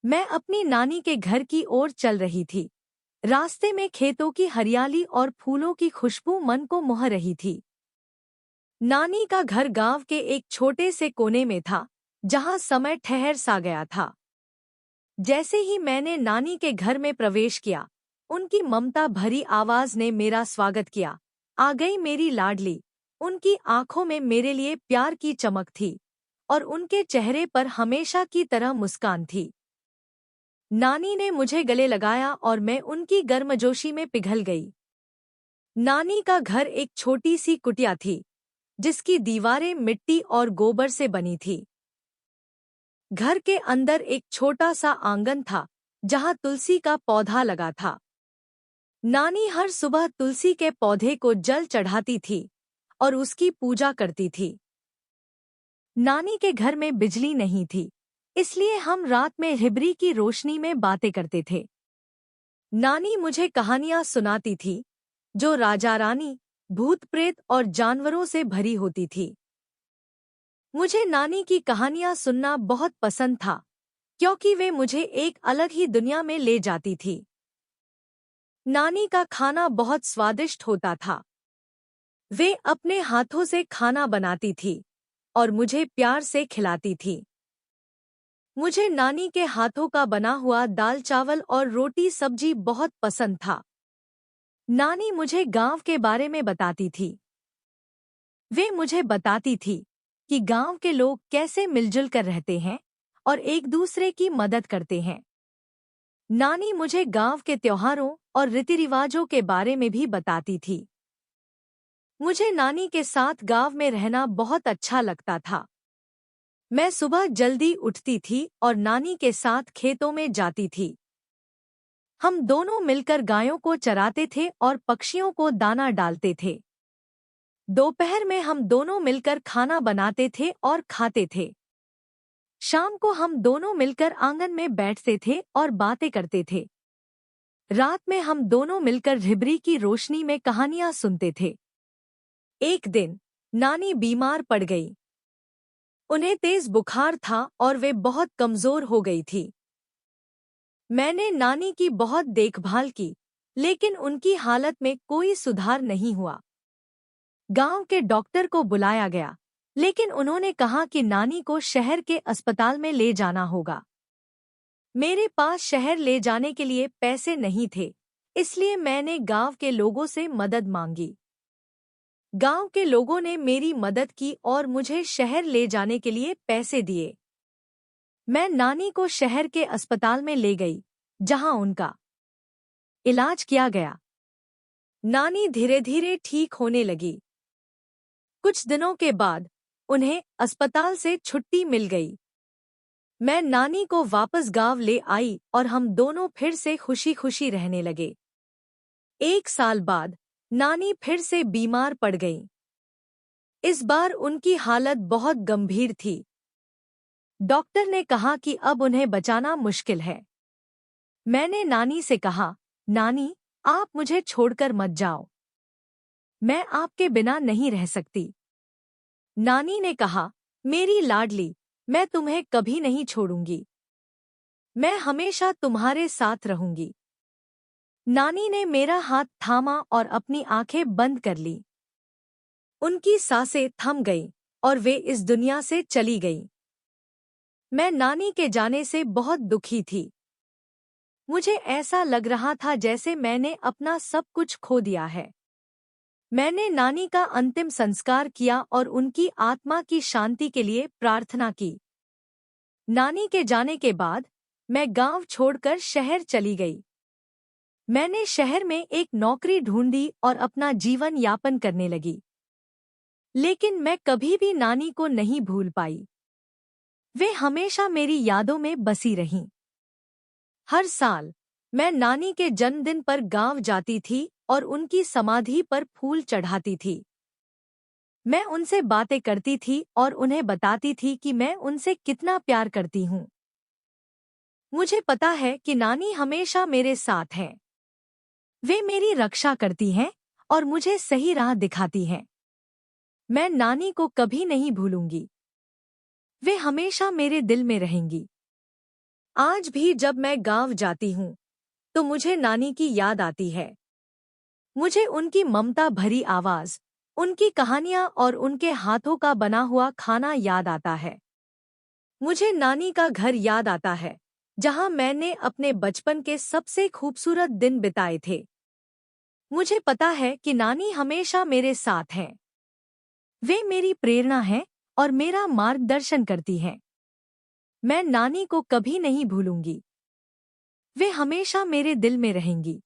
मैं अपनी नानी के घर की ओर चल रही थी। रास्ते में खेतों की हरियाली और फूलों की खुशबू मन को मोह रही थी। नानी का घर गांव के एक छोटे से कोने में था, जहां समय ठहर सा गया था। जैसे ही मैंने नानी के घर में प्रवेश किया, उनकी ममता भरी आवाज ने मेरा स्वागत किया। आ गई मेरी लाडली। उनकी आंखों में मेरे लिए प्यार की चमक थी और उनके चेहरे पर हमेशा की तरह मुस्कान थी। नानी ने मुझे गले लगाया और मैं उनकी गर्मजोशी में पिघल गई। नानी का घर एक छोटी सी कुटिया थी, जिसकी दीवारें मिट्टी और गोबर से बनी थी। घर के अंदर एक छोटा सा आंगन था, जहां तुलसी का पौधा लगा था। नानी हर सुबह तुलसी के पौधे को जल चढ़ाती थी और उसकी पूजा करती थी। नानी के घर में बिजली नहीं थी, इसलिए हम रात में हिबरी की रोशनी में बातें करते थे। नानी मुझे कहानियां सुनाती थी, जो राजा रानी, भूत प्रेत और जानवरों से भरी होती थी। मुझे नानी की कहानियां सुनना बहुत पसंद था, क्योंकि वे मुझे एक अलग ही दुनिया में ले जाती थी। नानी का खाना बहुत स्वादिष्ट होता था। वे अपने हाथों से खाना बनाती थी और मुझे प्यार से खिलाती थी। मुझे नानी के हाथों का बना हुआ दाल चावल और रोटी सब्जी बहुत पसंद था। नानी मुझे गांव के बारे में बताती थी। वे मुझे बताती थी कि गांव के लोग कैसे मिलजुल कर रहते हैं और एक दूसरे की मदद करते हैं। नानी मुझे गांव के त्योहारों और रीति रिवाजों के बारे में भी बताती थी। मुझे नानी के साथ गांव में रहना बहुत अच्छा लगता था। मैं सुबह जल्दी उठती थी और नानी के साथ खेतों में जाती थी। हम दोनों मिलकर गायों को चराते थे और पक्षियों को दाना डालते थे। दोपहर में हम दोनों मिलकर खाना बनाते थे और खाते थे। शाम को हम दोनों मिलकर आंगन में बैठते थे और बातें करते थे। रात में हम दोनों मिलकर ढिबरी की रोशनी में कहानियां सुनते थे। एक दिन नानी बीमार पड़ गई। उन्हें तेज बुखार था और वे बहुत कमजोर हो गई थी। मैंने नानी की बहुत देखभाल की, लेकिन उनकी हालत में कोई सुधार नहीं हुआ। गांव के डॉक्टर को बुलाया गया, लेकिन उन्होंने कहा कि नानी को शहर के अस्पताल में ले जाना होगा। मेरे पास शहर ले जाने के लिए पैसे नहीं थे, इसलिए मैंने गांव के लोगों से मदद मांगी। गांव के लोगों ने मेरी मदद की और मुझे शहर ले जाने के लिए पैसे दिए। मैं नानी को शहर के अस्पताल में ले गई, जहां उनका इलाज किया गया। नानी धीरे धीरे ठीक होने लगी। कुछ दिनों के बाद उन्हें अस्पताल से छुट्टी मिल गई। मैं नानी को वापस गांव ले आई और हम दोनों फिर से खुशी खुशी रहने लगे। एक साल बाद नानी फिर से बीमार पड़ गईं। इस बार उनकी हालत बहुत गंभीर थी। डॉक्टर ने कहा कि अब उन्हें बचाना मुश्किल है। मैंने नानी से कहा, नानी, आप मुझे छोड़कर मत जाओ। मैं आपके बिना नहीं रह सकती। नानी ने कहा, मेरी लाडली, मैं तुम्हें कभी नहीं छोड़ूंगी। मैं हमेशा तुम्हारे साथ रहूंगी। नानी ने मेरा हाथ थामा और अपनी आंखें बंद कर ली। उनकी सांसें थम गईं और वे इस दुनिया से चली गईं। मैं नानी के जाने से बहुत दुखी थी। मुझे ऐसा लग रहा था जैसे मैंने अपना सब कुछ खो दिया है। मैंने नानी का अंतिम संस्कार किया और उनकी आत्मा की शांति के लिए प्रार्थना की। नानी के जाने के बाद मैं गांव छोड़कर शहर चली गई। मैंने शहर में एक नौकरी ढूंढी और अपना जीवन यापन करने लगी। लेकिन मैं कभी भी नानी को नहीं भूल पाई। वे हमेशा मेरी यादों में बसी रहीं। हर साल मैं नानी के जन्मदिन पर गांव जाती थी और उनकी समाधि पर फूल चढ़ाती थी। मैं उनसे बातें करती थी और उन्हें बताती थी कि मैं उनसे कितना प्यार करती हूँ। मुझे पता है कि नानी हमेशा मेरे साथ हैं। वे मेरी रक्षा करती हैं और मुझे सही राह दिखाती हैं। मैं नानी को कभी नहीं भूलूंगी। वे हमेशा मेरे दिल में रहेंगी। आज भी जब मैं गांव जाती हूँ तो मुझे नानी की याद आती है। मुझे उनकी ममता भरी आवाज, उनकी कहानियां और उनके हाथों का बना हुआ खाना याद आता है। मुझे नानी का घर याद आता है, जहां मैंने अपने बचपन के सबसे खूबसूरत दिन बिताए थे। मुझे पता है कि नानी हमेशा मेरे साथ हैं। वे मेरी प्रेरणा हैं और मेरा मार्गदर्शन करती हैं। मैं नानी को कभी नहीं भूलूंगी। वे हमेशा मेरे दिल में रहेंगी।